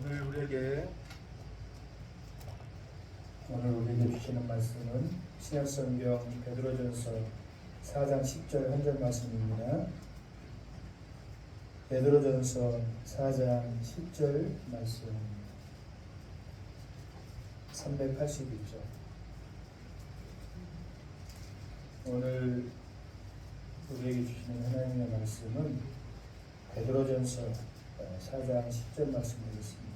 오늘 우리에게 주시는 말씀은 신약성경 베드로전서 4장 10절 한 절 말씀입니다. 베드로전서 4장 10절 말씀 381절. 오늘 우리에게 주시는 하나님의 말씀은 베드로전서 4장 10절 말씀 되겠습니다.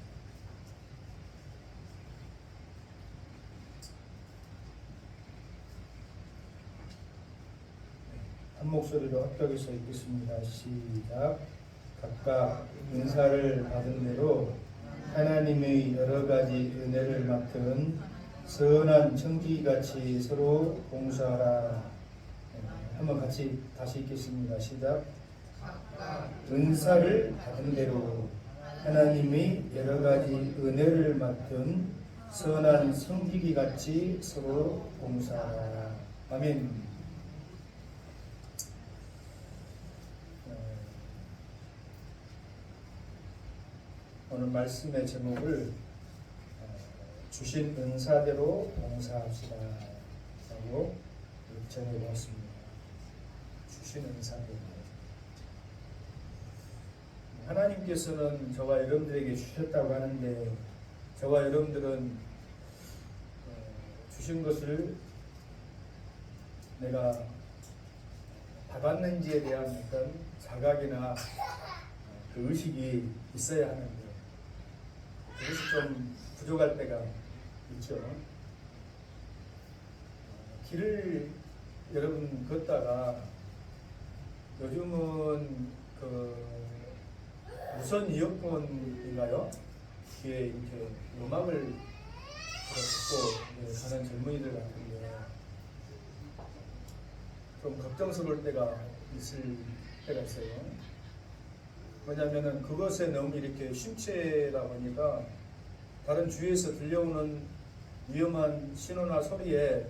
한 목소리로 합격해서 읽겠습니다. 시작. 각각 은사를 받은 대로 하나님의 여러 가지 은혜를 맡은 선한 청지기같이 서로 봉사하라. 한번 같이 다시 읽겠습니다. 시작. 은사를 받은 대로 하나님의 여러 가지 은혜를 맡은 선한 청지기같이 서로 봉사하라. 아멘. 오늘 말씀의 제목을 주신 은사대로 봉사합시다 라고 정해보았습니다. 주신 은사대로. 하나님께서는 저와 여러분들에게 주셨다고 하는데 저와 여러분들은 주신 것을 내가 받았는지에 대한 어떤 자각이나 그 의식이 있어야 하는데 그것이 좀 부족할 때가 있죠. 길을 여러분 걷다가 요즘은 무선 이어폰인가요? 귀에 이렇게 음악을 듣고 가는 젊은이들 같은데 좀 걱정스러울 때가 있을 때가 있어요. 왜냐하면 그것에 너무 이렇게 심취하다 보니까 다른 주위에서 들려오는 위험한 신호나 소리에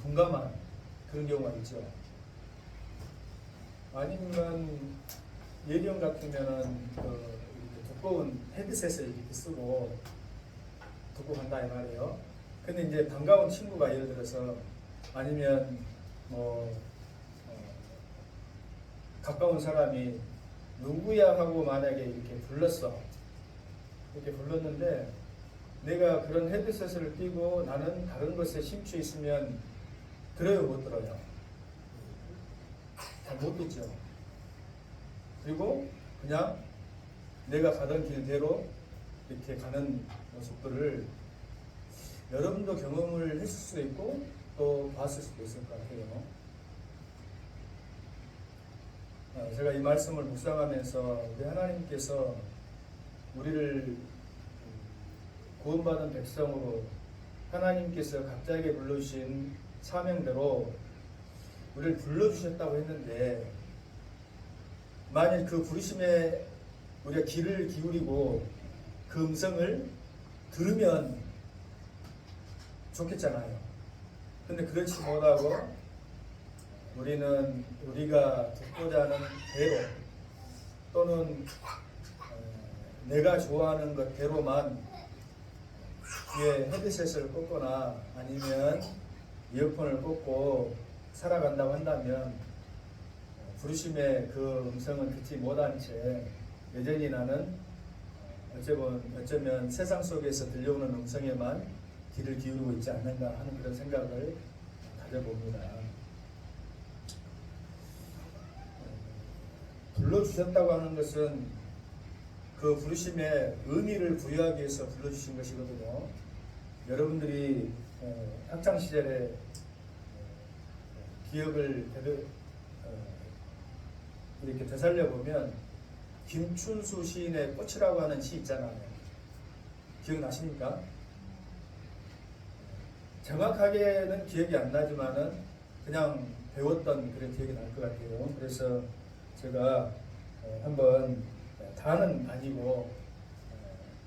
둔감한 그런 경우가 있죠. 아니면 예경 같으면은 두꺼운 헤드셋을 이렇게 쓰고 듣고 간다 이 말이에요. 근데 이제 반가운 친구가 예를 들어서 아니면 가까운 사람이 누구야 하고 만약에 이렇게 불렀어. 이렇게 불렀는데 내가 그런 헤드셋을 띄고 나는 다른 것에 심취해 있으면 들어요, 못 들어요? 잘 못 듣죠. 그리고 그냥 내가 가던 길대로 이렇게 가는 모습들을 여러분도 경험을 했을 수도 있고 또 봤을 수도 있을 것 같아요. 제가 이 말씀을 묵상하면서 우리 하나님께서 우리를 구원받은 백성으로 하나님께서 갑자기 불러주신 사명대로 우리를 불러주셨다고 했는데 만일 그 부르심에 우리가 귀를 기울이고 그 음성을 들으면 좋겠잖아요. 근데 그렇지 못하고 우리는 우리가 듣고자 하는 대로 또는 내가 좋아하는 것대로만 귀에 헤드셋을 꽂거나 아니면 이어폰을 꽂고 살아간다고 한다면 부르심의 그 음성은 듣지 못한 채 여전히 나는 어쩌면 세상 속에서 들려오는 음성에만 귀를 기울이고 있지 않는가 하는 그런 생각을 가져봅니다. 불러주셨다고 하는 것은 그 부르심에 의미를 부여하기 위해서 불러주신 것이거든요. 여러분들이 학창시절에 기억을 이렇게 되살려보면 김춘수 시인의 꽃이라고 하는 시 있잖아요. 기억나십니까? 정확하게는 기억이 안 나지만은 그냥 배웠던 그런 기억이 날 것 같아요. 그래서 제가 한번 다는 아니고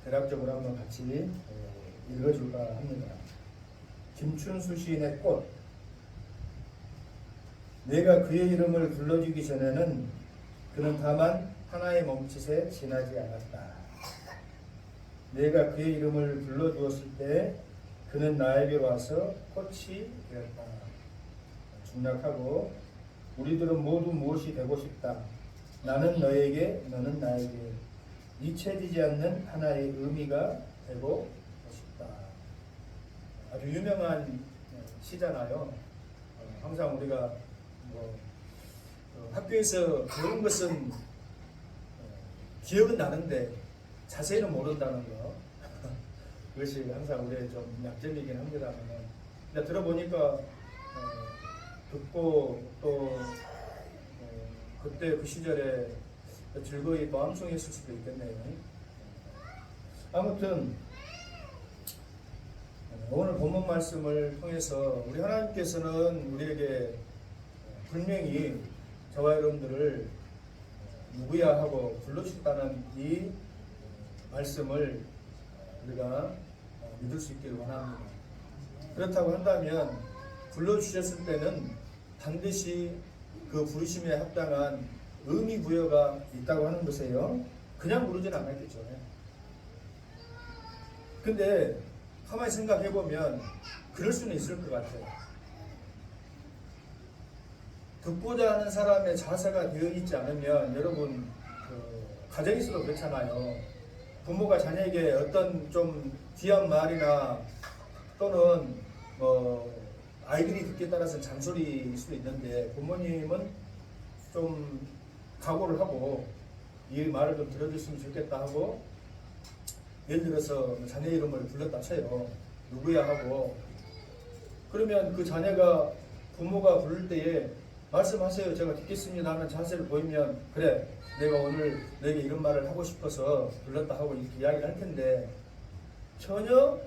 대략적으로 한번 같이 읽어줄까 합니다. 김춘수 시인의 꽃. 내가 그의 이름을 불러주기 전에는 그는 다만 하나의 몸짓에 지나지 않았다. 내가 그의 이름을 불러주었을 때 그는 나에게로 와서 꽃이 되었다. 중략하고 우리들은 모두 무엇이 되고 싶다. 나는 너에게 너는 나에게 잊혀지지 않는 하나의 의미가 되고 싶다. 아주 유명한 시잖아요. 항상 우리가 학교에서 배운 것은 기억은 나는데 자세히는 모른다는 거. 그것이 항상 우리의 좀 약점이긴 합니다만, 근데 들어보니까 듣고 또 그때 그 시절에 즐거이 마음송했을 수도 있겠네요. 아무튼 오늘 본문 말씀을 통해서 우리 하나님께서는 우리에게 분명히 저와 여러분들을 누구야 하고 불러주셨다는 이 말씀을 우리가 믿을 수 있기를 원합니다. 그렇다고 한다면 불러주셨을 때는 반드시 그 부르심에 합당한 의미 부여가 있다고 하는 것이에요. 그냥 부르지는 않았겠죠. 근데 가만히 생각해 보면 그럴 수는 있을 것 같아요. 듣고자 하는 사람의 자세가 되어 있지 않으면 여러분 가정에서도 그렇잖아요. 부모가 자녀에게 어떤 좀 귀한 말이나 또는 아이들이 듣기에 따라서는 잔소리일 수도 있는데 부모님은 좀 각오를 하고 이 말을 좀 들어줬으면 좋겠다 하고 예를 들어서 자녀 이름을 불렀다 쳐요. 누구야 하고 그러면 그 자녀가 부모가 부를 때에 말씀하세요. 제가 듣겠습니다 하는 자세를 보이면 그래 내가 오늘 너에게 이런 말을 하고 싶어서 불렀다 하고 이렇게 이야기를 할 텐데 전혀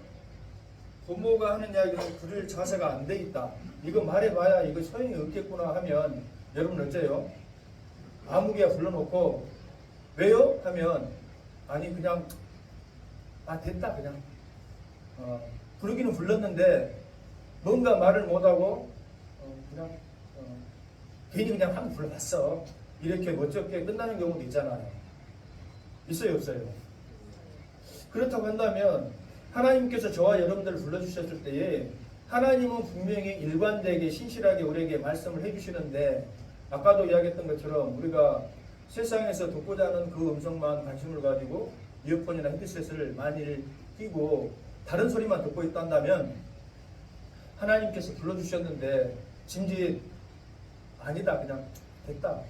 부모가 하는 이야기는 들을 자세가 안 돼 있다. 이거 말해봐야 이거 소용이 없겠구나 하면 여러분 어째요? 아무개야 불러놓고 왜요? 하면 아니 그냥 됐다 그냥 부르기는 불렀는데 뭔가 말을 못하고 그냥 괜히 그냥 한번 불러봤어. 이렇게 멋쩍게 끝나는 경우도 있잖아요. 있어요 없어요? 그렇다고 한다면 하나님께서 저와 여러분들을 불러주셨을 때에 하나님은 분명히 일관되게 신실하게 우리에게 말씀을 해주시는데 아까도 이야기했던 것처럼 우리가 세상에서 듣고자 하는 그 음성만 관심을 가지고 이어폰이나 헤드셋을 많이 끼고 다른 소리만 듣고 있단다면 하나님께서 불러주셨는데 짐짓 아니다 그냥 됐다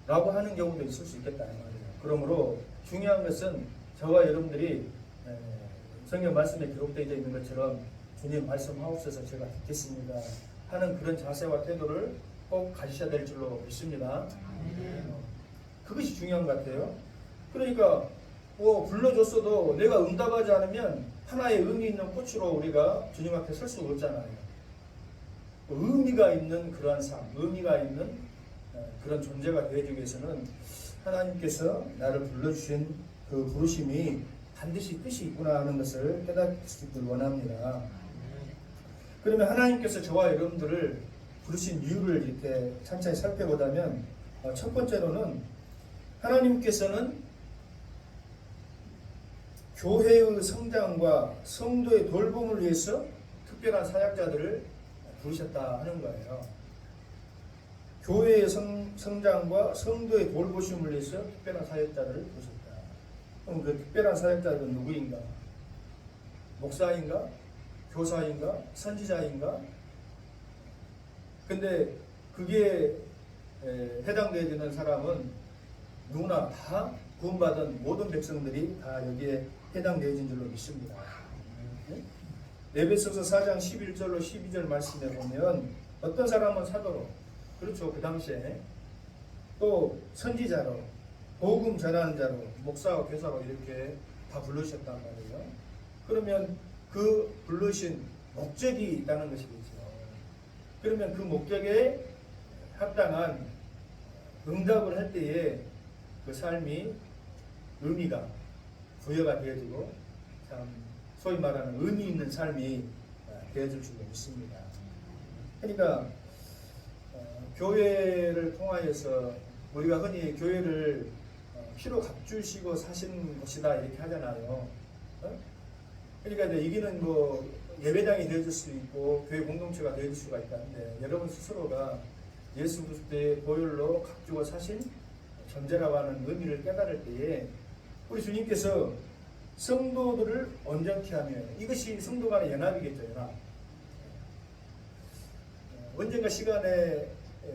라고 하는 경우도 있을 수 있겠다 말이에요. 그러므로 중요한 것은 저와 여러분들이 성경 말씀에 기록되어 있는 것처럼 주님 말씀하옵소서 제가 듣겠습니다 하는 그런 자세와 태도를 꼭 가지셔야 될 줄로 믿습니다. 그것이 중요한 것 같아요. 그러니까 불러줬어도 내가 응답하지 않으면 하나의 의미 있는 꽃으로 우리가 주님 앞에 설 수가 없잖아요. 의미가 있는 그러한 삶, 의미가 있는 그런 존재가 되어주기 위해서는 하나님께서 나를 불러주신 그 부르심이 반드시 뜻이 있구나 하는 것을 깨닫을 수 있기를 원합니다. 그러면 하나님께서 저와 여러분들을 부르신 이유를 이렇게 찬찬히 살펴보자면 첫 번째로는 하나님께서는 교회의 성장과 성도의 돌봄을 위해서 특별한 사역자들을 부르셨다 하는 거예요. 교회의 성장과 성도의 돌보심을 위해서 특별한 사역자를 부르셨다. 그럼 그 특별한 사역자들은 누구인가? 목사인가? 교사인가? 선지자인가? 근데 그게 해당되어지는 사람은 누구나 다 구원받은 모든 백성들이 다 여기에 해당되어진 줄로 믿습니다. 에베소서 4장 11절로 12절 말씀에 보면 어떤 사람은 사도로 그렇죠. 그 당시에 또 선지자로 복음 전하는 자로 목사와 교사로 이렇게 다 부르셨단 말이에요. 그러면 그 부르신 목적이 있다는 것이겠죠. 그러면 그 목적에 합당한 응답을 할 때에 그 삶이 의미가 부여가 되어지고 참 소위 말하는 의미 있는 삶이 되어질 줄로 믿습니다. 그러니까 교회를 통하여서 우리가 흔히 교회를 피로 값주시고 사신 곳이다 이렇게 하잖아요. 어? 그러니까 이제 여기는 뭐 예배당이 되어줄 수도 있고 교회 공동체가 되어줄 수가 있다는데 여러분 스스로가 예수 그리스도의 보혈로 각주고 사신 존재라고 하는 의미를 깨달을 때에 우리 주님께서 성도들을 온전케 하며 이것이 성도 간의 연합이겠죠. 연합. 언젠가 시간에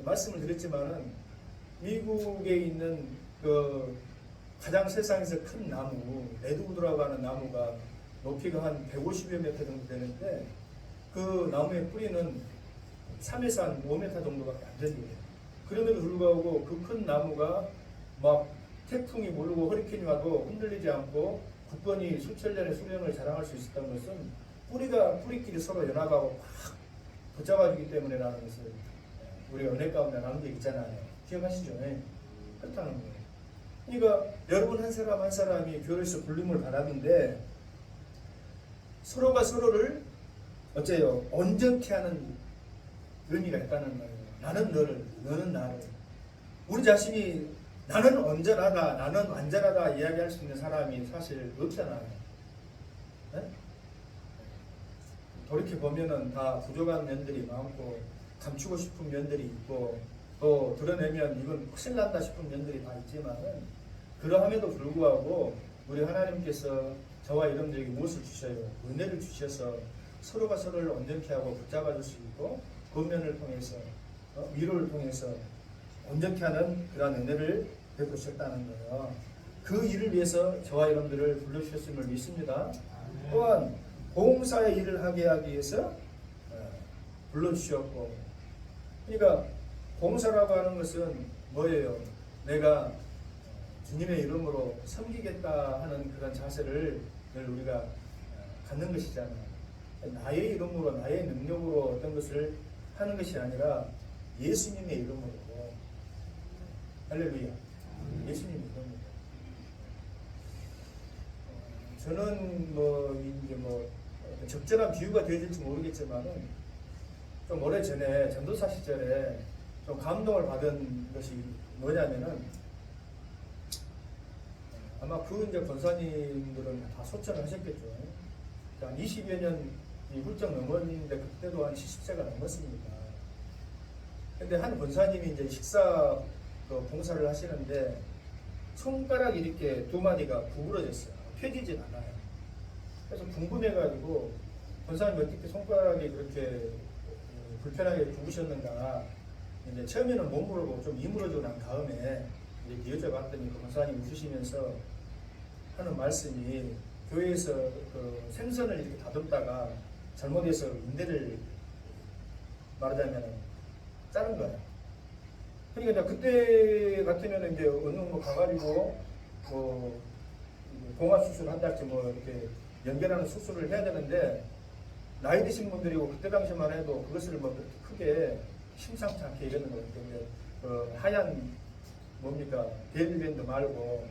말씀을 드렸지만은 미국에 있는 그 가장 세상에서 큰 나무 레드우드라고 하는 나무가 높이가 한 150여 미터 정도 되는데 그 나무의 뿌리는 3에서 한 5m 정도밖에 안 된대요. 그럼에도 불구하고 그 큰 나무가 막 태풍이 몰고 허리케인이 와도 흔들리지 않고 굳건히 수천 년의 수령을 자랑할 수 있었던 것은 뿌리끼리 서로 연합하고 막 붙잡아주기 때문에라는 것을 우리가 은혜 가운데 나눈 게 있잖아요. 기억하시죠? 네. 그렇다는 거예요. 그러니까 여러분 한 사람 한 사람이 교회에서 불림을 받았는데 서로가 서로를 어째요? 온전케 하는 의미가 있다는 거예요. 나는 너를, 너는 나를. 우리 자신이 나는 온전하다, 나는 완전하다 이야기할 수 있는 사람이 사실 없잖아요. 네? 돌이켜보면은 다 부족한 면들이 많고 감추고 싶은 면들이 있고 또 드러내면 이건 큰일 난다 싶은 면들이 다 있지만은 그러함에도 불구하고 우리 하나님께서 저와 여러분들에게 무엇을 주셔요? 은혜를 주셔서 서로가 서로를 온전케 하고 붙잡아 줄 수 있고 권면을 통해서 위로를 통해서 온전케 하는 그러한 은혜를 베푸셨다는 거예요. 그 일을 위해서 저와 여러분들을 불러주셨음을 믿습니다. 또한 봉사의 일을 하게 하기 위해서 불러주셨고, 그러니까 봉사라고 하는 것은 뭐예요? 내가 주님의 이름으로 섬기겠다 하는 그런 자세를 늘 우리가 갖는 것이잖아요. 나의 이름으로 나의 능력으로 어떤 것을 하는 것이 아니라 예수님의 이름으로. 할렐루야. 예수님의 이름으로. 저는 이제 적절한 비유가 되어질지 모르겠지만은 좀 오래전에 전도사 시절에 좀 감동을 받은 것이 뭐냐면은 아마 그 이제 권사님들은 다 소천을 하셨겠죠. 한 20여 년이 훌쩍 넘었는데 그때도 한 70세가 넘었습니다. 근데 한 권사님이 이제 식사 봉사를 하시는데 손가락이 이렇게 두 마디가 구부러졌어요. 펴지진 않아요. 그래서 궁금해가지고 권사님 어떻게 손가락이 그렇게 불편하게 굽으셨는가 이제 처음에는 못 물어보고 좀 이물어주고 난 다음에 이제 여쭤봤더니 그 권사님 웃으시면서 하는 말씀이 교회에서 그 생선을 이렇게 다듬다가 잘못해서 인대를 말하자면 자른 거예요. 그러니까 그때 같으면 이제 어느 가가지고 봉합 수술을 한달지 이렇게 연결하는 수술을 해야 되는데 나이 드신 분들이고 그때 당시만 해도 그것을 그렇게 크게 심상치 않게 이러는 거예요. 하얀 벨밴드 말고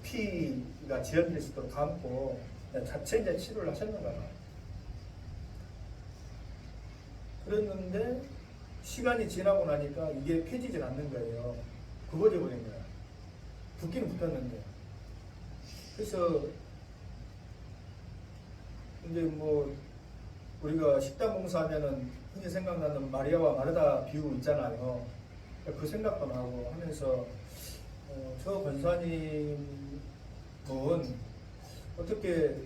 피가 지연될 수 있도록 감고 자체 이제 치료를 하셨는가 봐요. 그랬는데 시간이 지나고 나니까 이게 펴지질 않는 거예요. 굽어져 버린 거야. 붓기는 붙었는데. 그래서 이제 우리가 식당 봉사하면은 흔히 생각나는 마리아와 마르다 비유 있잖아요. 그 생각도 나고 하면서 저 권사님은 어떻게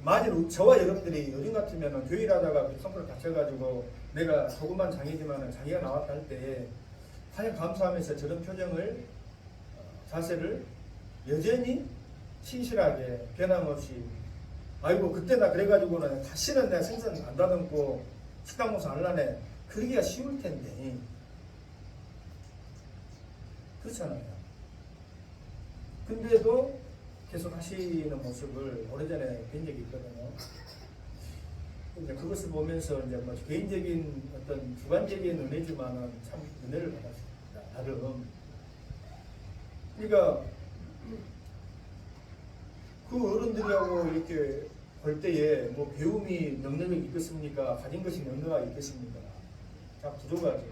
만일 저와 여러분들이 요즘 같으면 교회 일하다가 손가락 다쳐가지고 내가 조그만 장애지만 자기가 나왔다 할 때 하나님 감사하면서 저런 표정을 자세를 여전히 신실하게 변함없이 아이고 그때 나 그래가지고는 다시는 내가 생선 안 다듬고 식당 봉사 안 하네 그러기가 쉬울 텐데 그렇잖아요. 근데도 계속 하시는 모습을 오래전에 뵌 적이 있거든요. 이제 그것을 보면서 이제 개인적인 어떤 주관적인 은혜지만은 참 은혜를 받았습니다. 나름. 그러니까 그 어른들하고 이렇게 볼 때에 배움이 능력이 있겠습니까? 가진 것이 능력이 있겠습니까? 다 부족하죠.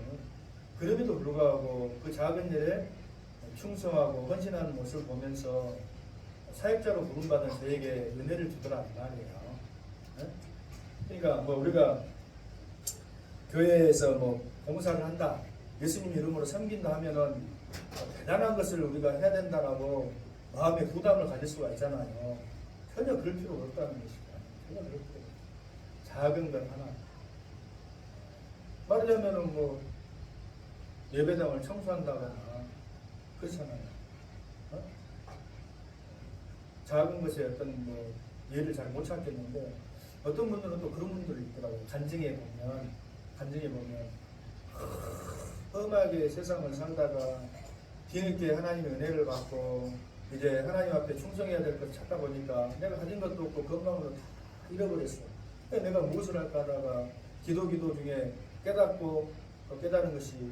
그럼에도 불구하고 그 작은 일에 충성하고 헌신하는 모습을 보면서 사역자로 부름받은 저에게 은혜를 주더라 이 말이에요. 네? 그러니까 뭐 우리가 교회에서 뭐 봉사를 한다, 예수님 이름으로 섬긴다 하면은 대단한 것을 우리가 해야 된다라고 마음의 부담을 가질 수가 있잖아요. 전혀 그럴 필요가 없다는 것입니다. 전혀 그럴 필요가 없어요. 작은 것 하나. 말하자면은 뭐 예배당을 청소한다거나 그렇잖아요. 어? 작은 것에 어떤 뭐 예를 잘 못 찾겠는데 어떤 분들은 또 그런 분들이 있더라고요. 간증에 보면 험하게 세상을 살다가 뒤늦게 하나님의 은혜를 받고 이제 하나님 앞에 충성해야 될 것 찾다 보니까 내가 가진 것도 없고 건강으로 다 잃어버렸어. 내가 무엇을 할까 하다가 기도 중에 깨닫고 깨달은 것이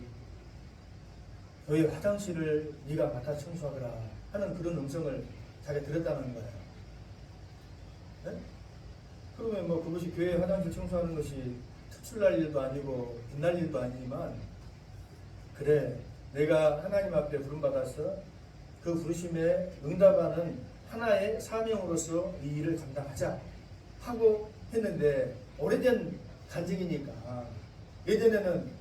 너의 화장실을 네가 맡아 청소하거라 하는 그런 음성을 자기가 들었다는 거예요. 네? 그러면 뭐 그것이 교회 화장실 청소하는 것이 특출날 일도 아니고 빛날 일도 아니지만 그래 내가 하나님 앞에 부름받아서 그 부르심에 응답하는 하나의 사명으로서 이 일을 감당하자 하고 했는데 오래된 간증이니까 예전에는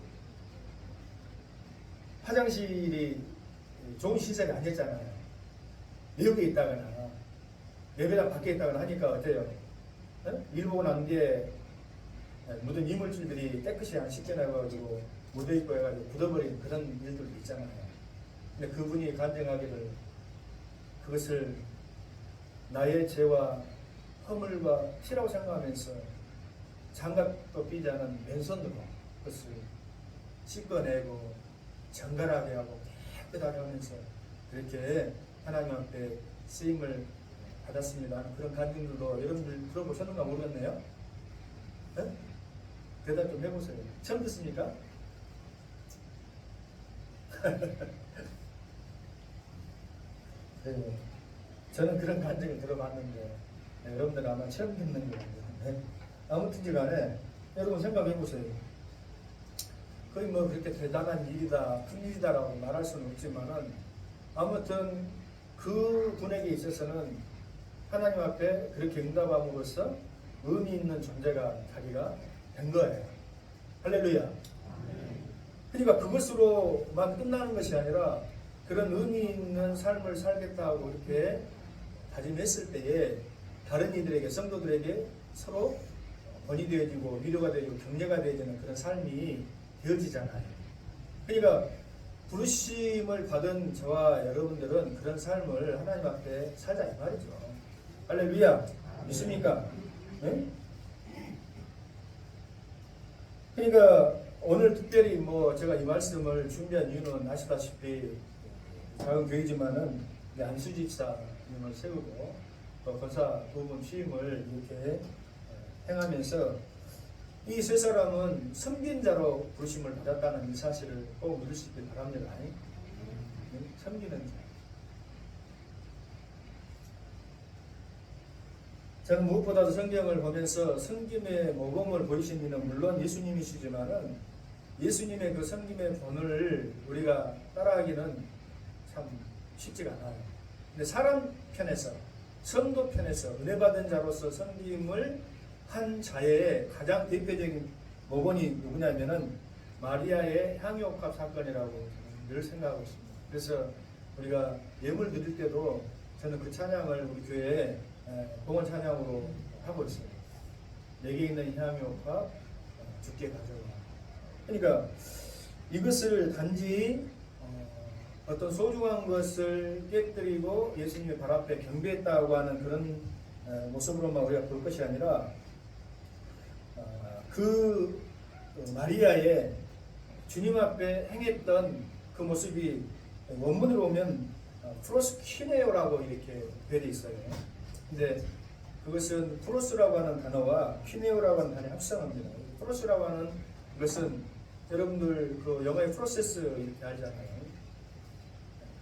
화장실이 좋은 시설이 아니었잖아요. 외국에 있다거나 예배당 밖에 있다거나 하니까 어때요? 일 보고 난 뒤에 묻은 이물질들이 깨끗이 안 씻겨나가지고 묻어 있고 해가지고 굳어버린 그런 일들도 있잖아요. 근데 그분이 간증하기를 그것을 나의 죄와 허물과 피라고 생각하면서 장갑도 끼지 않은 맨손으로 그것을 씻어내고 정갈하게 하고 깨끗하게 하면서 그렇게 하나님 앞에 쓰임을 받았습니다. 그런 간증들도 여러분들 들어보셨는가 모르겠네요. 네? 대답 좀 해보세요. 처음 듣습니까? 네, 저는 그런 간증을 들어봤는데 네, 여러분들 아마 처음 듣는 거예요. 네. 아무튼 간에 여러분 생각해 보세요. 거의 뭐 그렇게 대단한 일이다, 큰 일이다라고 말할 수는 없지만은 아무튼 그 분에게 있어서는 하나님 앞에 그렇게 응답함으로써 의미 있는 존재가 자기가 된 거예요. 할렐루야. 그러니까 그것으로만 끝나는 것이 아니라 그런 의미 있는 삶을 살겠다고 이렇게 다짐했을 때에 다른 이들에게, 성도들에게 서로 번이 되어지고 위로가 되어지고 격려가 되어지는 그런 삶이 되어지잖아요. 그러니까 부르심을 받은 저와 여러분들은 그런 삶을 하나님 앞에 살자 이 말이죠. 할렐루야. 믿습니까? 네? 그러니까 오늘 특별히 뭐 제가 이 말씀을 준비한 이유는 아시다시피 작은 교회지만은 안수지 집사님을 세우고 권사 두 분 취임을 이렇게 행하면서 이 세 사람은 섬긴 자로 부르심을 받았다는 이 사실을 꼭 믿을 수 있길 바랍니다. 섬기는 자. 저는 무엇보다도 성경을 보면서 섬김의 모범을 보이신 이는 물론 예수님이시지만은 예수님의 그 섬김의 본을 우리가 따라하기는 참 쉽지가 않아요. 근데 사람 편에서, 성도 편에서 은혜 받은 자로서 섬김을 한 자의 가장 대표적인 모범이 누구냐면은 마리아의 향유옥합 사건이라고 늘 생각하고 있습니다. 그래서 우리가 예물 드릴 때도 저는 그 찬양을 우리 교회에 봉헌 찬양으로 하고 있습니다. 내게 있는 향유옥합 주께 가져와. 그러니까 이것을 단지 어떤 소중한 것을 깨뜨리고 예수님의 발 앞에 경배했다고 하는 그런 모습으로만 우리가 볼 것이 아니라 그 마리아의 주님 앞에 행했던 그 모습이 원문으로 보면 프로스퀴네오라고 이렇게 되어 있어요. 근데 그것은 프로스라고 하는 단어와 퀴네오라고 하는 단어의 합성어입니다. 프로스라고 하는 것은 여러분들 그 영어의 프로세스 이렇게 알잖아요.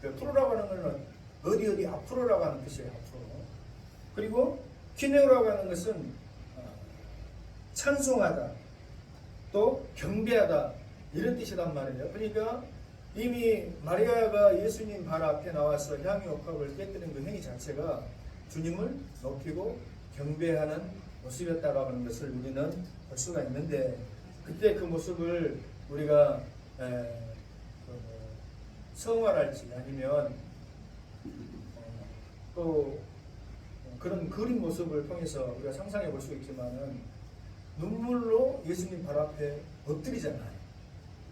그 프로라고 하는 것은 어디 앞으로라고 하는 뜻이에요. 앞으로. 그리고 퀴네오라고 하는 것은 찬송하다, 또 경배하다 이런 뜻이란 말이에요. 그러니까 이미 마리아가 예수님 발 앞에 나와서 향유옥합을 깨뜨린 그 행위 자체가 주님을 높이고 경배하는 모습이었다고 하는 것을 우리는 볼 수가 있는데, 그때 그 모습을 우리가 성화랄지 아니면 또 그런 그림 모습을 통해서 우리가 상상해 볼 수 있지만은, 눈물로 예수님 발 앞에 엎드리잖아요.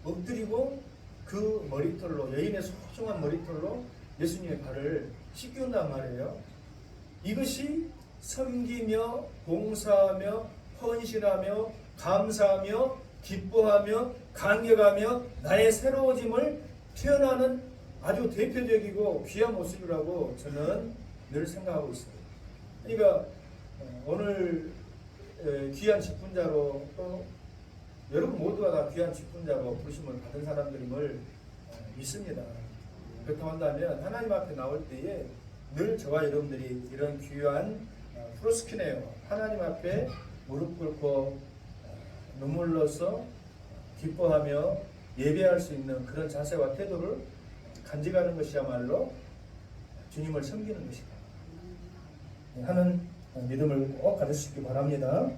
엎드리고 그 머리털로, 여인의 소중한 머리털로 예수님의 발을 씻긴단 말이에요. 이것이 섬기며 봉사하며 헌신하며 감사하며 기뻐하며 감격하며 나의 새로워짐을 표현하는 아주 대표적이고 귀한 모습이라고 저는 늘 생각하고 있습니다. 그러니까 오늘 귀한 직분자로, 또 여러분 모두가 다 귀한 직분자로 부르심을 받은 사람들임을 믿습니다. 그렇다고 한다면 하나님 앞에 나올 때에 늘 저와 여러분들이 이런 귀한 프로스키네요, 하나님 앞에 무릎 꿇고 눈물로써 기뻐하며 예배할 수 있는 그런 자세와 태도를 간직하는 것이야말로 주님을 섬기는 것이다 하는 믿음을 꼭 가지시기 바랍니다.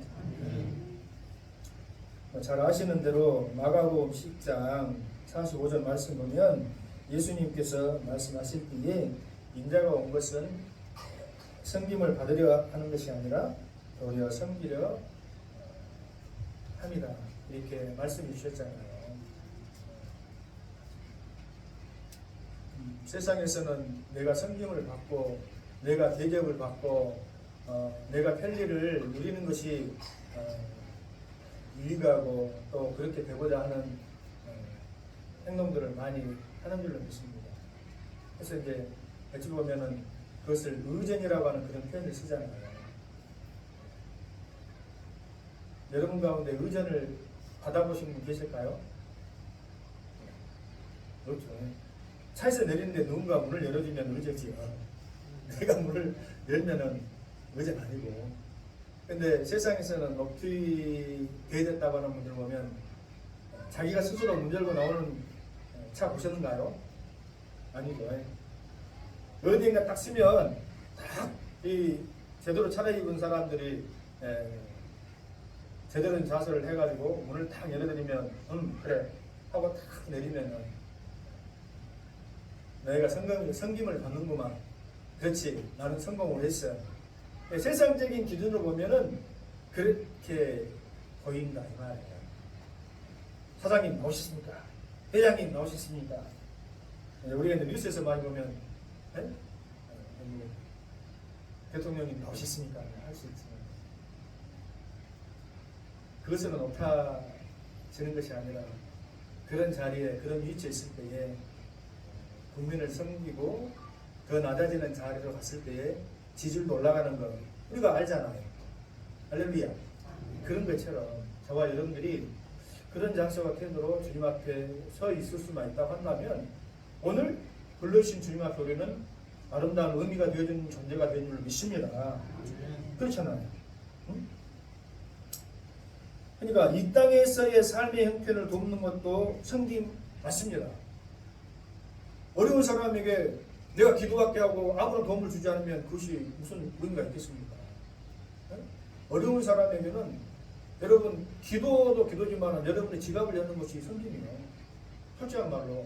잘 아시는 대로 마가복음 10장 45절 말씀 보면 예수님께서 말씀하실 때에 인자가 온 것은 섬김을 받으려 하는 것이 아니라 도리어 섬기려 합니다, 이렇게 말씀해 주셨잖아요. 세상에서는 내가 섬김을 받고 내가 대접을 받고 내가 편리를 누리는 것이 유익하고 또 그렇게 되고자 하는 행동들을 많이 하는 줄로 믿습니다. 그래서 이제 어찌 보면은 그것을 의전이라고 하는 그런 표현을 쓰잖아요. 여러분 가운데 의전을 받아보신 분 계실까요? 그렇죠. 차에서 내리는데 누군가 문을 열어주면 의전이지요. 내가 문을 열면은 의전 아니고. 근데 세상에서는 높이 되어졌다고 하는 분들 보면 자기가 스스로 문 열고 나오는 차 보셨는가요? 아니죠. 어디인가 딱 쓰면 딱 이 제대로 차려입은 사람들이 제대로 된 자세를 해가지고 문을 딱 열어드리면 그래 하고 딱 내리면은 내가 섬김을 받는구만. 그렇지, 나는 성공을 했어. 세상적인 기준으로 보면은 그렇게 보인다 이 말이에요. 사장님 나오셨습니까? 회장님 나오셨습니까? 우리가 이제 뉴스에서 많이 보면 대통령님 나오셨습니까? 할 수 있지만 그것으로 높아지는 것이 아니라 그런 자리에 그런 위치에 있을 때에 국민을 섬기고 더 낮아지는 자리로 갔을 때에 지지율도 올라가는 거 우리가 알잖아요. 할렐루야. 그런 것처럼 저와 여러분들이 그런 장소와 태도로 주님 앞에 서 있을 수만 있다고 한다면 오늘 불러주신 주님 앞에 우리는 아름다운 의미가 되어주는 존재가 되는 줄 믿습니다. 그렇잖아요. 응? 그러니까 이 땅에서의 삶의 형편을 돕는 것도 섬김 맞습니다. 어려운 사람에게 내가 기도할게 하고 아무런 도움을 주지 않으면 그것이 무슨 의미가 있겠습니까? 어려운 사람에게는 여러분 기도도 기도지만 여러분의 지갑을 여는 것이 섬김이에요. 솔직한 말로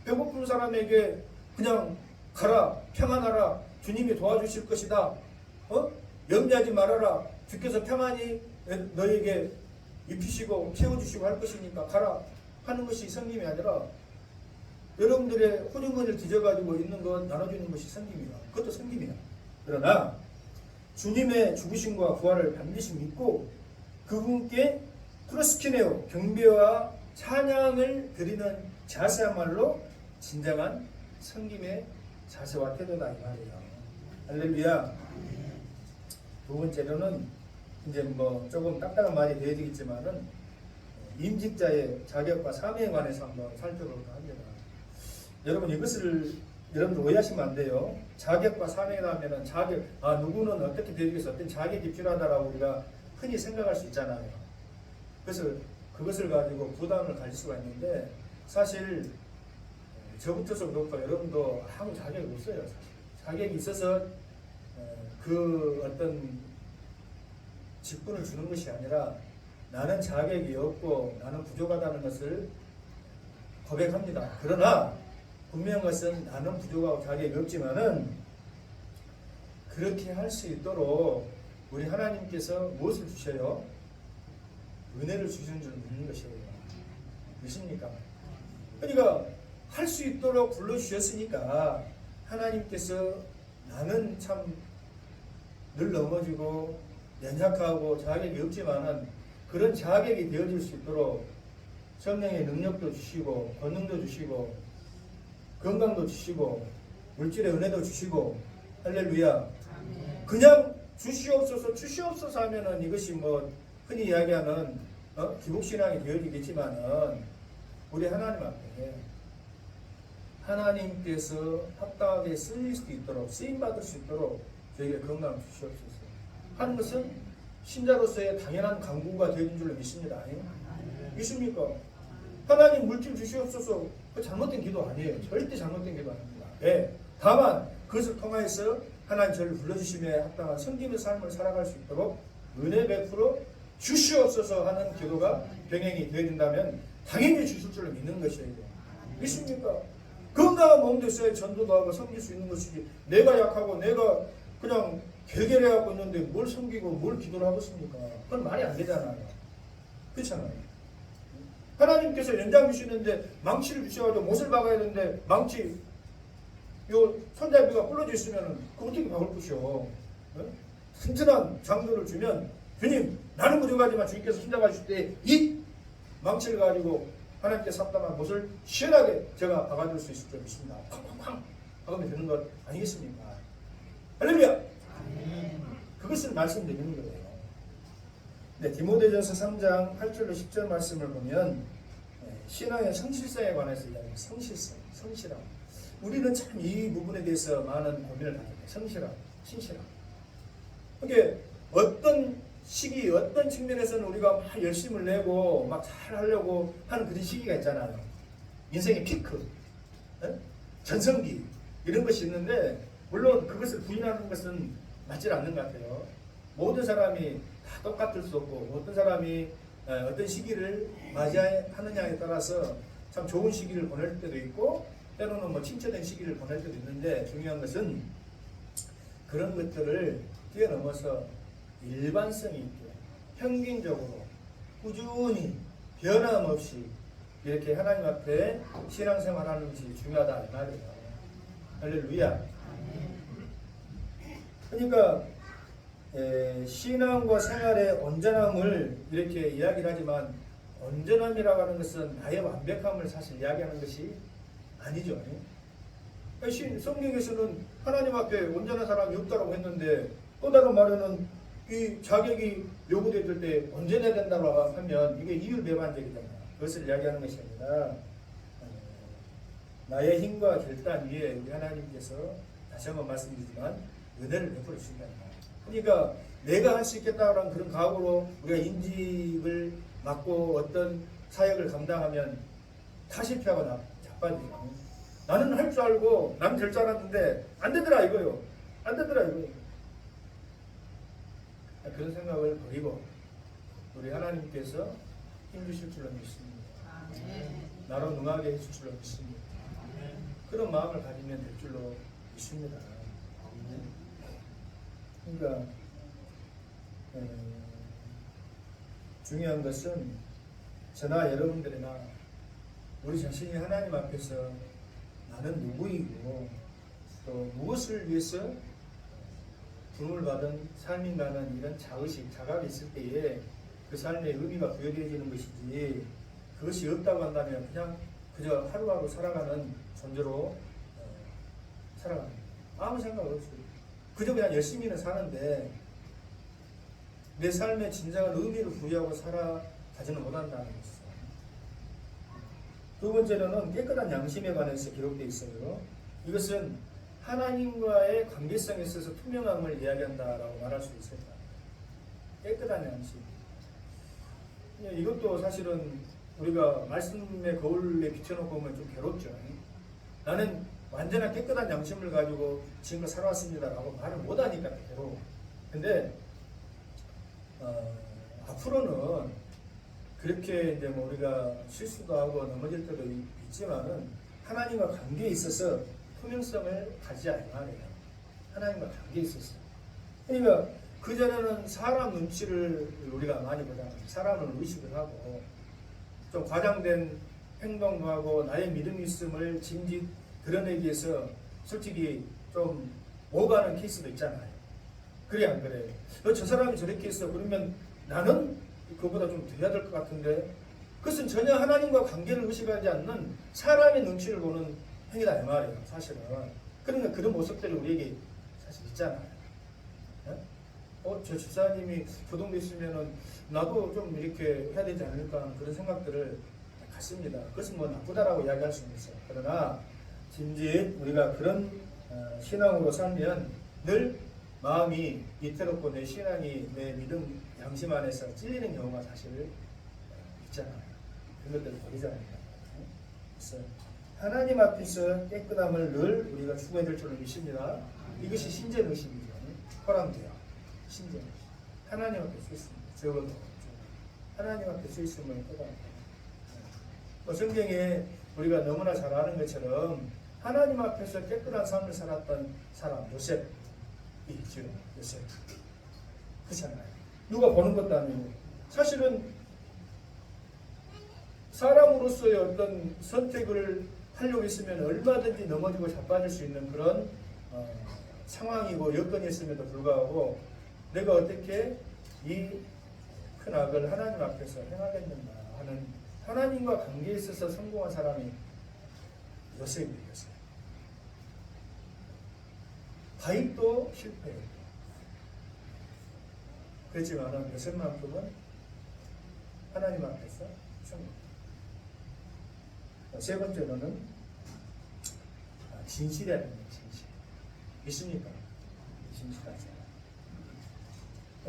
배고픈 사람에게 그냥 가라 평안하라 주님이 도와주실 것이다. 염려하지 말아라 주께서 평안히 너에게 입히시고 채워주시고 할 것이니까 가라 하는 것이 섬김이 아니라 여러분들의 호주머니를 뒤져가지고 있는 것 나눠주는 것이 섬김이야. 그것도 섬김이야. 그러나 주님의 죽으심과 부활을 반드시 믿고 그분께 프로스키네오 경배와 찬양을 드리는 자세야말로 진정한 섬김의 자세와 태도다 이 말이에요. 할렐루야. 두 번째로는 이제 뭐 조금 딱딱한 말이 되어지겠지만은 임직자의 자격과 사명에 관해서 한번 살펴볼까 합니다. 여러분 이것을 여러분들 오해하시면 안 돼요. 자격과 사명이라면은 자격, 누구는 어떻게 되겠어, 어떤 자격이 필요하다라고 우리가 흔히 생각할 수 있잖아요. 그래서 그것을 가지고 부담을 가질 수가 있는데 사실 저부터서 그렇고 여러분도 아무 자격이 없어요. 사실. 자격이 있어서 그 어떤 직분을 주는 것이 아니라 나는 자격이 없고 나는 부족하다는 것을 고백합니다. 그러나 분명한 것은 나는 부족하고 자격이 없지만은 그렇게 할 수 있도록 우리 하나님께서 무엇을 주셔요? 은혜를 주시는 줄 믿는 것이에요. 믿습니까? 그러니까 할 수 있도록 불러주셨으니까 하나님께서 나는 참 늘 넘어지고 연약하고 자격이 없지만은 그런 자격이 되어질 수 있도록 성령의 능력도 주시고 권능도 주시고 건강도 주시고 물질의 은혜도 주시고 할렐루야. 그냥 주시옵소서 하면은 이것이 뭐 흔히 이야기하는 기복신앙이 되어지겠지만은 우리 하나님 앞에 하나님께서 합당하게 쓰일 수 있도록 쓰임받을 수 있도록 저에게 건강 주시옵소서 하는 것은 신자로서의 당연한 강구가 되는 줄로 믿습니다. 믿습니까? 하나님 물질 주시옵소서 그 잘못된 기도 아니에요. 절대 잘못된 기도 아닙니다. 네. 다만 그것을 통하여서 하나님 저를 불러주심에 합당한 섬김의 삶을 살아갈 수 있도록 은혜 베풀어 주시옵소서 하는 기도가 병행이 되어야 된다면 당연히 주실 줄로 믿는 것이에요. 믿습니까? 건강한 몸도 있어야 전도도 하고 섬길 수 있는 것이지 내가 약하고 내가 그냥 결결해갖고 있는데 뭘 섬기고 뭘 기도를 하고 있습니까? 그건 말이 안 되잖아요. 그렇잖아요. 하나님께서 연장 주시는데 망치를 주셔가지고 못을 박아야 되는데 망치 요 손잡이가 부러져 있으면 그 어떻게 박을 것이오? 튼튼한 장도를 주면 주님 나는 부족하지만 주님께서 손잡아 주실 때 이 망치를 가지고 하나님께서 합당한 못을 시원하게 제가 박아줄 수 있을 줄 믿습니다. 쾅쾅쾅 박으면 되는 것 아니겠습니까? 할렐루야! 그것을 말씀드리는 거예요. 네, 디모데전서 3장 8절로 10절 말씀을 보면 신앙의 성실성에 관해서 이야기합니다. 성실함. 우리는 참 이 부분에 대해서 많은 고민을 하게 돼요. 성실함, 신실함. 그게 어떤 시기, 어떤 측면에서는 우리가 막 열심을 내고 막 잘하려고 하는 그런 시기가 있잖아요. 인생의 피크, 전성기 이런 것이 있는데 물론 그것을 부인하는 것은 맞지 않는 것 같아요. 모든 사람이 다 똑같을 수 없고 어떤 사람이 어떤 시기를 맞이하느냐에 따라서 참 좋은 시기를 보낼 때도 있고 때로는 뭐 침체된 시기를 보낼 때도 있는데 중요한 것은 그런 것들을 뛰어넘어서 일반성 있게 평균적으로 꾸준히 변함없이 이렇게 하나님 앞에 신앙생활하는 것이 중요하다 이 말이에요. 할렐루야. 그러니까 신앙과 생활의 온전함을 이렇게 이야기를 하지만 온전함이라고 하는 것은 나의 완벽함을 사실 이야기하는 것이 아니죠. 성경에서는 하나님 앞에 온전한 사람이 없다고 했는데 또 다른 말에는 이 자격이 요구될 때 온전해야 된다고 하면 이게 이율배반적이잖아요. 그것을 이야기하는 것이 아니라 나의 힘과 결단 위에 우리 하나님께서 다시 한번 말씀드리지만 은혜를 베풀어 주신다. 그러니까 내가 할 수 있겠다라는 그런 각오로 우리가 인직을 맡고 어떤 사역을 감당하면 다 실패하고 자빠지죠. 나는 할 줄 알고 나는 될 줄 알았는데 안 되더라 이거요. 안 되더라 이거요. 그런 생각을 버리고 우리 하나님께서 힘주실 줄로 믿습니다. 나로 능하게 해줄 줄로 믿습니다. 그런 마음을 가지면 될 줄로 믿습니다. 그러니까 중요한 것은 저나 여러분들이나 우리 자신이 하나님 앞에서 나는 누구이고 또 무엇을 위해서 부름을 받은 삶인가는 이런 자의식, 자각이 있을 때에 그 삶의 의미가 부여되어지는 것이지 그것이 없다고 한다면 그냥 그저 하루하루 살아가는 존재로 살아갑니다. 아무 생각 없어요. 그저 그냥 열심히는 사는데 내 삶에 진정한 의미를 부여하고 살아가지는 못한다는 것이죠. 두 번째로는 깨끗한 양심에 관해서 기록되어 있어요. 이것은 하나님과의 관계성에 있어서 투명함을 이야기한다라고 말할 수 있습니다. 깨끗한 양심. 이것도 사실은 우리가 말씀의 거울에 비춰놓고 보면 좀 괴롭죠. 나는 완전한 깨끗한 양심을 가지고 지금껏 살아왔습니다라고 말을 못하니까 대로. 근데 앞으로는 그렇게 이제 뭐 우리가 실수도 하고 넘어질 때도 있지만은 하나님과 관계에 있어서 투명성을 가지자 이 말이에요. 하나님과 관계에 있어서. 그러니까 그전에는 사람 눈치를 우리가 많이 보잖아요. 사람을 의식을 하고 좀 과장된 행동도 하고 나의 믿음이 있음을 진짓 드러내기 위해서 솔직히 좀 오버하는 케이스도 있잖아요. 그래 안 그래요? 저 사람이 저렇게 했어. 그러면 나는 그보다 좀 더 해야 될 것 같은데, 그것은 전혀 하나님과 관계를 의식하지 않는 사람의 눈치를 보는 행위다 이 말이에요. 사실은. 그러니까 그런 모습들이 우리에게 사실 있잖아요. 저 집사님이 조동됐으면은 나도 좀 이렇게 해야 되지 않을까 그런 생각들을 갖습니다. 그것은 뭐 나쁘다라고 이야기할 수는 있어요. 그러나 진즉 우리가 그런 신앙으로 살면 늘 마음이 위태롭고 내 신앙이 내 믿음 양심 안에서 찔리는 경우가 사실 있잖아요. 그런 것들을 버리잖아요. 그래서 하나님 앞에서 깨끗함을 늘 우리가 추구해야 될 줄을 믿습니다. 이것이 신전 의식이죠. 허람돼요. 신전 의식. 하나님 앞에 서 있습니다. 적어도 하나님 앞에 서 있음을 깨달아요. 성경에 우리가 너무나 잘 아는 것처럼 하나님 앞에서 깨끗한 삶을 살았던 사람 요셉 있죠. 요셉. 그렇잖아요. 누가 보는 것도 아니고 사실은 사람으로서의 어떤 선택을 하려고 했으면 얼마든지 넘어지고 자빠질 수 있는 그런 상황이고 여건이 있음에도 불구하고 내가 어떻게 이 큰 악을 하나님 앞에서 행하겠는가 하는 하나님과 관계에 있어서 성공한 사람이 요셉이었어요. 바입도 실패했고 그렇지만 요셉만큼은 하나님 앞에서 성공. 세 번째로는 진실이라는 거예요. 진실. 믿습니까? 진실하지.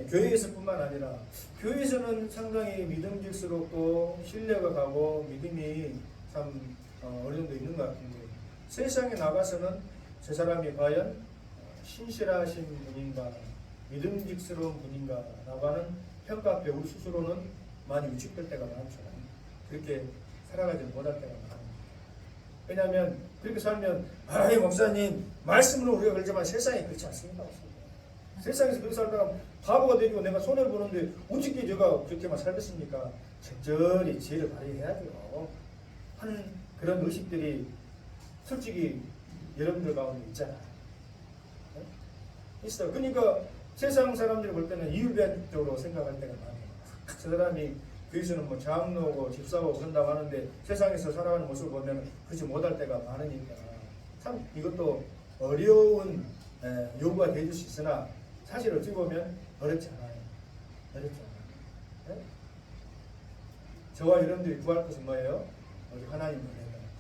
교회에서뿐만 아니라 교회에서는 상당히 믿음직스럽고 신뢰가 가고 믿음이 참 어느 정도 있는 것 같은데 세상에 나가서는 저 사람이 과연 신실하신 분인가 믿음직스러운 분인가 라고 하는 평가 앞에 우리 스스로는 많이 위축될 때가 많죠. 그렇게 살아가지 못할 때가 많습니다. 왜냐하면 그렇게 살면 아이 목사님 말씀으로 우리가 그러지만 세상에 그렇지 않습니다. 세상에서 그렇게 살다가 바보가 되고 내가 손해를 보는데 어떻게 제가 그렇게만 살겠습니까? 적절히 지혜를 발휘해야죠 하는 그런 의식들이 솔직히 여러분들 가운데 있잖아요. 있어요. 그러니까 세상 사람들이 볼 때는 이율배적으로 생각할 때가 많아요. 저 사람이 교회에서는 뭐 장로고 집사고 그런다고 하는데 세상에서 살아가는 모습을 보면 그렇지 못할 때가 많으니까 참 이것도 어려운 요구가 되어줄 수 있으나 사실 어찌 보면 어렵지 않아요. 어렵지 않아요. 네? 저와 여러분들이 구할 것은 뭐예요? 우리 하나님을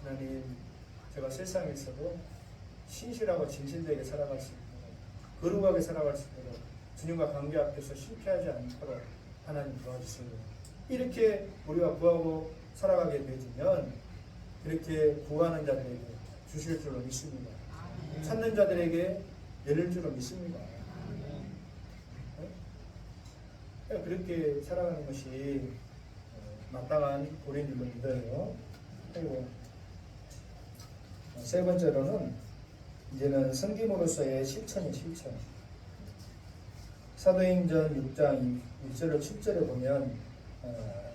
하나님 제가 세상에서도 신실하고 진실되게 살아갈 수 있도록 거룩하게 살아갈 수 있도록 주님과 관계 앞에서 실패하지 않도록 하나님 도와주시고 이렇게 우리가 구하고 살아가게 되면 그렇게 구하는 자들에게 주실 줄로 믿습니다. 찾는 자들에게 열릴 줄로 믿습니다. 그렇게 살아가는 것이 마땅한 우리인 줄로 믿어요. 그리고 세 번째로는 이제는 섬김으로서의 실천이 실천. 사도행전 6장 1절로 7절에 보면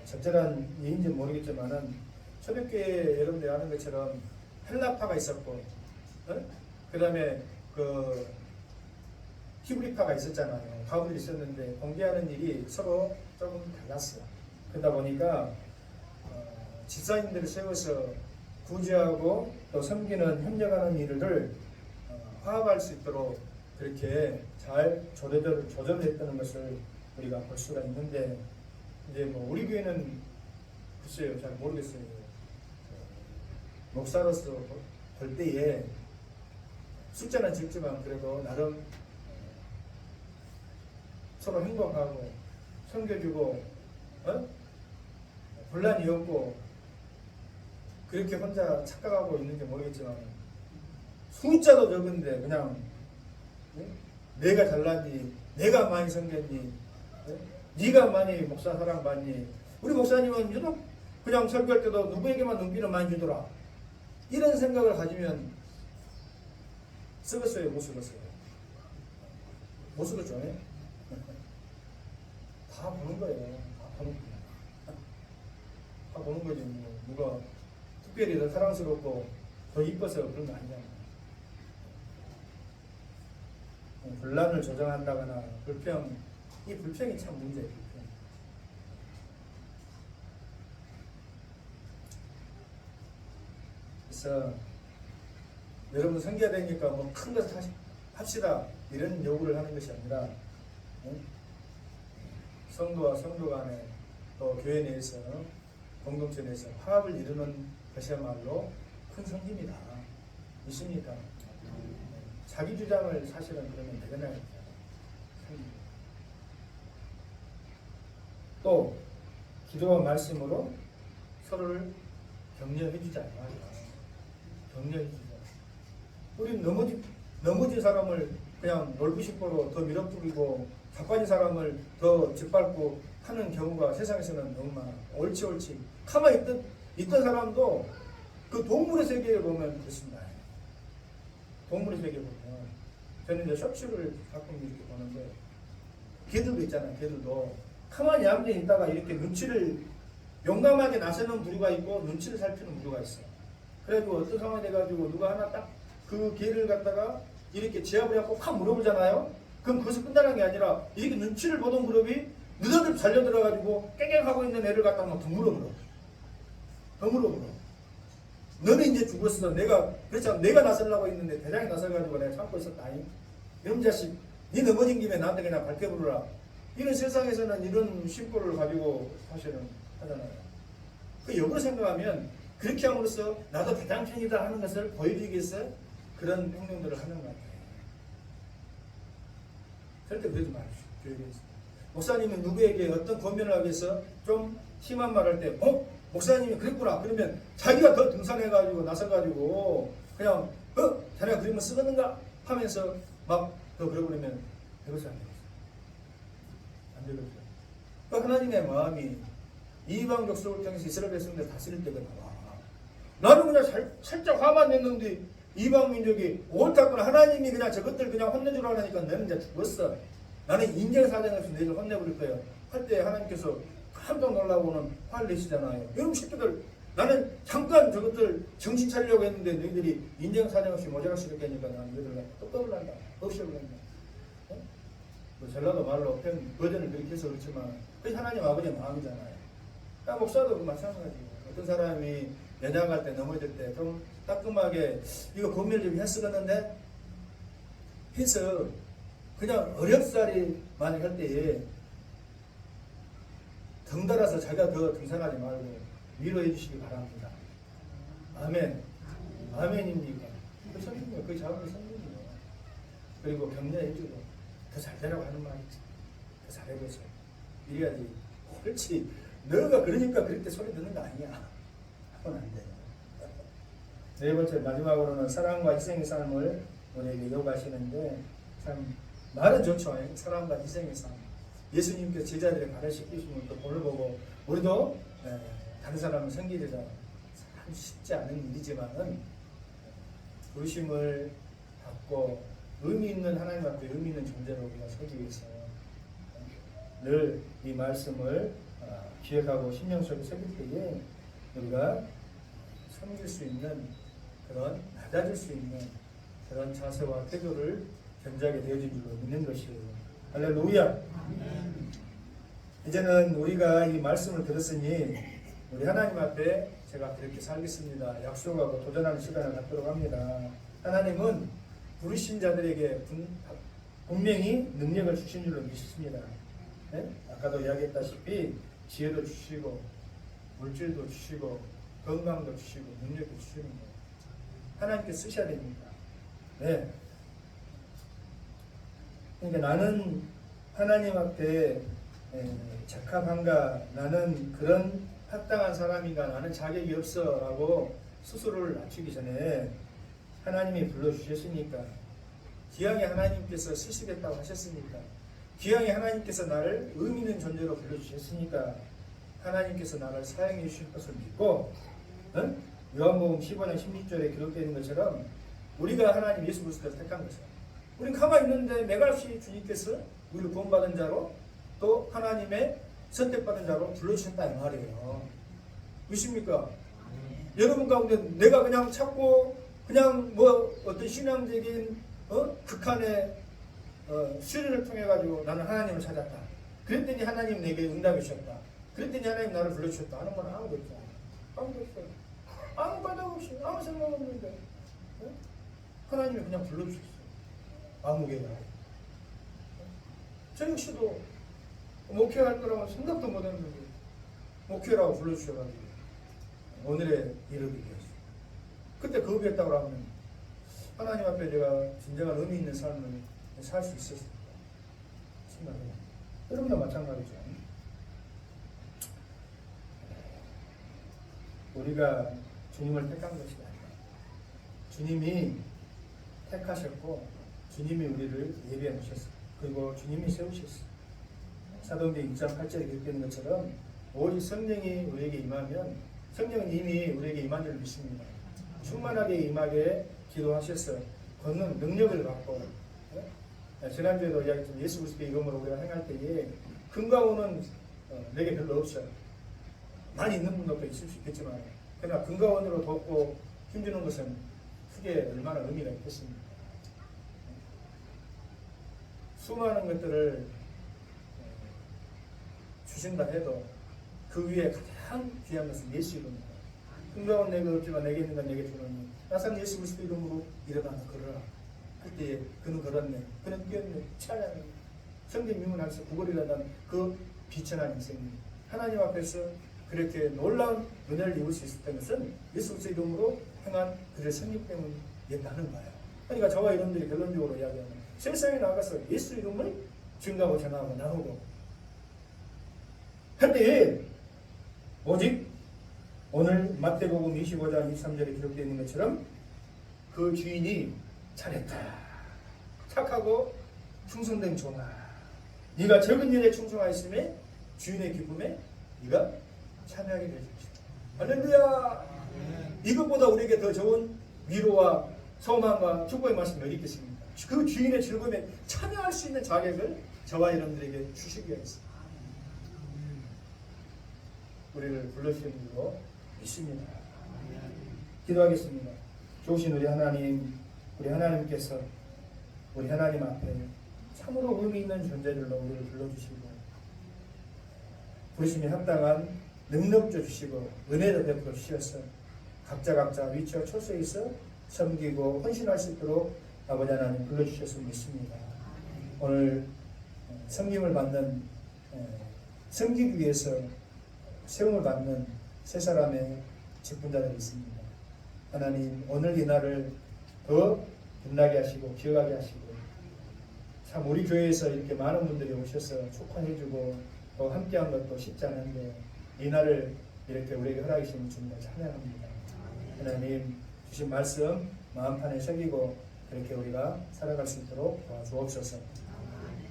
적절한 예인지 모르겠지만은 초대교회 여러분들이 아는 것처럼 헬라파가 있었고, 그 다음에 그 히브리파가 있었잖아요. 가문들이 있었는데 공개하는 일이 서로 조금 달랐어요. 그러다 보니까 집사님들을 세워서 구제하고 또 섬기는 협력하는 일을 화합할 수 있도록 그렇게 잘 조절했다는 것을 우리가 볼 수가 있는데 이제 뭐 우리 교회는 글쎄요 잘 모르겠어요. 목사로서 볼 때에 숫자는 적지만 그래도 나름 서로 행복하고 섬겨주고 혼란이 없고 그렇게 혼자 착각하고 있는지 모르겠지만 숫자도 적은데 그냥 내가 잘났니, 내가 많이 섬겼니, 네가 많이 목사 사랑 받니, 우리 목사님은 유독 그냥 설교할 때도 누구에게만 눈길을 많이 주더라, 이런 생각을 가지면 쓰겠어요, 못 쓰겠어요? 못 쓰겠죠? 다 보는 거예요. 다 보는 거예요. 다 보는 거지. 뭐 누가 특별히 더 사랑스럽고 더 이뻐서 그런 거 아니잖아요. 분란을 조장한다거나 불평, 이 불평이 참 문제예요. 불평. 그래서 여러분 성교가 되니까 뭐 큰 거 합시다 이런 요구를 하는 것이 아니라 성도와 성도 간에 또 교회 내에서 공동체 내에서 화합을 이루는 것이야말로 큰 성김이다. 있습니까? 자기 주장을 사실은 그러면 내려놔야 돼요. 또 기도와 말씀으로 서로를 격려해 주자. 격려해 주자. 우리 넘어진 사람을 그냥 놀부식으로 더 밀어뿌리고 자빠진 사람을 더 짓밟고 하는 경우가 세상에서는 너무 많아. 옳지. 가만히 있던 사람도 그 동물의 세계에 보면 그렇습니다. 동물의 세계에 보면 저는 이제 셔츠를 가끔 이렇게 보는데 개들도 있잖아요. 개들도 가만히 앉아 있다가 이렇게 눈치를 용감하게 나서는 부류가 있고 눈치를 살피는 부류가 있어요. 그래가지고 어떤 상황이 돼가지고 누가 하나 딱 그 개를 갖다가 이렇게 제압을 해갖고 확 물어보잖아요. 그럼 그것이 끝나는 게 아니라 이렇게 눈치를 보던 그룹이 느닷없이 달려들어가지고 깽깽하고 있는 애를 갖다가 막 더 물어보러. 너는 이제 죽었어. 내가 나서려고 했는데 대장이 나서가지고 내가 참고 있었다니. 이놈 자식, 네 넘어진 김에 나한테 그냥 밝혀부르라. 이런 세상에서는 이런 심보를 가지고 사실은 하잖아요. 그 역으로 생각하면 그렇게 함으로써 나도 대장편이다 하는 것을 보여주기 위해서 그런 행동들을 하는 것 같아요. 절대 그러지 마십시오. 교육에서. 목사님은 누구에게 어떤 권면을 하기 위해서 좀 심한 말 할 때, 목사님이 그랬구나. 그러면 자기가 더 등산해가지고 나서가지고 그냥 자네가 그림을 쓰겠는가 하면서 막 더 그러버리면 되겠어요, 안 되겠어요? 그러니까 하나님의 마음이 이방 족속을 통해서 이스라엘 백성들 다스릴 때가 나와. 나는 그냥 살짝 화만 냈는데 이방 민족이 옳다구나. 하나님이 그냥 저것들 그냥 혼내주라 하니까 너는 이제 죽었어. 나는 인정사정 없이 너희를 혼내버릴 거예요. 할 때 하나님께서 깜짝 놀라고는 화를 내시잖아요. 여러분 새끼들, 나는 잠깐 저것들 정신 차리려고 했는데 너희들이 인정사정 없이 모자랄 수 있게 하니까 나는 너희들 똑똑을 한다. 없애버린다. 뭐 전라도 말로 버전을 그렇게 해서 그렇지만 그게 하나님 아버지의 마음이잖아요. 목사도 마찬가지예요. 어떤 사람이 연장할 때 넘어질 때 좀 따끔하게 이거 권면을 좀 했었는데 해서 그냥 어렵사리 만약 할 때에 덩달아서 자기가 더 등산하지 말고 위로해 주시기 바랍니다. 아멘. 아멘입니까? 그 성경이에요. 그 작은 성경이에요. 그리고 격려해 주고 더 잘되라고 하는 말이지. 더 잘해보세요. 이래야지. 그렇지. 너가 그러니까 그럴 때 소리 듣는 거 아니야. 하면 안 돼요. 네 번째 마지막으로는 사랑과 희생의 삶을 우리에게 요구하시는데 참 말은 좋죠. 사랑과 희생의 삶. 예수님께서 제자들의 발을 씻기시면 또 볼을 보고 우리도 다른 사람을 섬기리라. 참 쉽지 않은 일이지만은 부르심을 받고 의미 있는 하나님 앞에 의미 있는 존재로 우리가 서기 위해서 늘 이 말씀을 기억하고 심령 속에 새길 때에 우리가 섬길 수 있는 그런 낮아질 수 있는 그런 자세와 태도를 견지하게 되어진 줄로 믿는 것이에요. 할렐루야. 이제는 우리가 이 말씀을 들었으니 우리 하나님 앞에 제가 그렇게 살겠습니다. 약속하고 도전하는 시간을 갖도록 합니다. 하나님은 부르신 자들에게 분명히 능력을 주신 줄로 믿습니다. 네? 아까도 이야기했다시피 지혜도 주시고 물질도 주시고 건강도 주시고 능력도 주시는 거예요. 하나님께 쓰셔야 됩니다. 네. 그러니까 나는 하나님 앞에 적합한가, 나는 그런 합당한 사람인가, 나는 자격이 없어 라고 스스로를 낮추기 전에 하나님이 불러주셨으니까, 기왕에 하나님께서 쓰시겠다고 하셨으니까, 기왕에 하나님께서 나를 의미 있는 존재로 불러주셨으니까 하나님께서 나를 사용해 주실 것을 믿고, 요한복음 15장 16절에 기록되어 있는 것처럼 우리가 하나님 예수 그리스도를 택한 것이야. 우린 가만히 있는데 맥없이 주님께서 우리를 구원받은 자로 또 하나님의 선택받은 자로 불러주셨다 이 말이에요. 믿습니까? 여러분 가운데 내가 그냥 찾고 그냥 뭐 어떤 신앙적인 극한의 수련을 통해 가지고 나는 하나님을 찾았다. 그랬더니 하나님 내게 응답해 주셨다. 그랬더니 하나님 나를 불러주셨다 하는 건 아무도 없잖아. 아무도 없어요. 아무 바닥 없이 아무 생각 없는데 하나님이 그냥 불러주셨어요. 아무개가. 저 역시도 목회할 거라고 생각도 못했는데 목회라고 불러주셔가지고 오늘의 이르게 되었어요. 그때 거부했다고 하면 하나님 앞에 내가 진정한 의미 있는 삶을 살 수 있었습니다. 생각해요. 여러분도 마찬가지죠. 우리가 주님을 택한 것이 아니라 주님이 택하셨고 주님이 우리를 예비해 놓으셨어요. 그리고 주님이 세우셨어요. 사도행전 2장 8절에 기록되는 것처럼 오직 성령이 우리에게 임하면 성령은 이미 우리에게 임한 줄 믿습니다. 충만하게 임하게 기도하셔서 걷는 능력을 받고, 지난주에도 이야기했지만 예수 그리스도의 이름으로 우리가 행할 때에 금가오는 내게 별로 없어요. 많이 있는 분도 있을 수 있겠지만 그러나 금가원으로 돕고 힘주는 것은 크게 얼마나 의미가 있겠습니까? 수많은 것들을 주신다 해도 그 위에 가장 귀한 것은 예수 이름입니다. 금가원 내게 없지만 내게 있는 건 내게 주노니 나사렛 예수 그리스도 이름으로 일어나서 걸어라. 그때 그는 걸었네. 그는 뛰었네. 찬양해. 성경 유문하면서 구걸이라는 그 비천한 인생입니다. 하나님 앞에서 그렇게 놀라운 은혜를 입을 수 있었던 것은 예수 그리스도 이름으로 행한 그들의 성립 때문이었다는 거예요. 그러니까 저와 여러분들이 결론적으로 이야기하면 세상에 나가서 예수 이름을 증거하고 전하고 나누고 할 때에 오직 오늘 마태복음 25장 23절에 기록되어 있는 것처럼 그 주인이 잘했다. 착하고 충성된 종아. 네가 적은 일에 충성하였음에 주인의 기쁨에 네가 참여하게 될 것이다. 할렐루야. 이것보다 우리에게 더 좋은 위로와 소망과 축복의 말씀이 어디 있겠습니까? 그 주인의 즐거움에 참여할 수 있는 자격을 저와 여러분들에게 주시기 위해서 우리를 불러주시는 줄로 믿습니다. 기도하겠습니다. 좋으신 우리 하나님, 우리 하나님께서 우리 하나님 앞에 참으로 의미 있는 존재들로 우리를 불러주시고 부르심에 합당한 능력도 주시고 은혜도 베풀어 주셔서 각자 위치와 처소에 있어 섬기고 헌신할 수 있도록 아버지 하나님 불러주셔서 믿습니다. 오늘 섬김을 받는 섬기기 위해서 세움을 받는 세 사람의 직분자들이 있습니다. 하나님 오늘 이 날을 더 빛나게 하시고 기억하게 하시고 참 우리 교회에서 이렇게 많은 분들이 오셔서 축하해주고 또 함께한 것도 쉽지 않은데 이 날을 이렇게 우리에게 허락해 주신 주님을 찬양합니다. 하나님 주신 말씀 마음판에 새기고 그렇게 우리가 살아갈 수 있도록 도와주옵소서.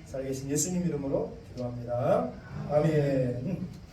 살아계신 예수님 이름으로 기도합니다. 아멘.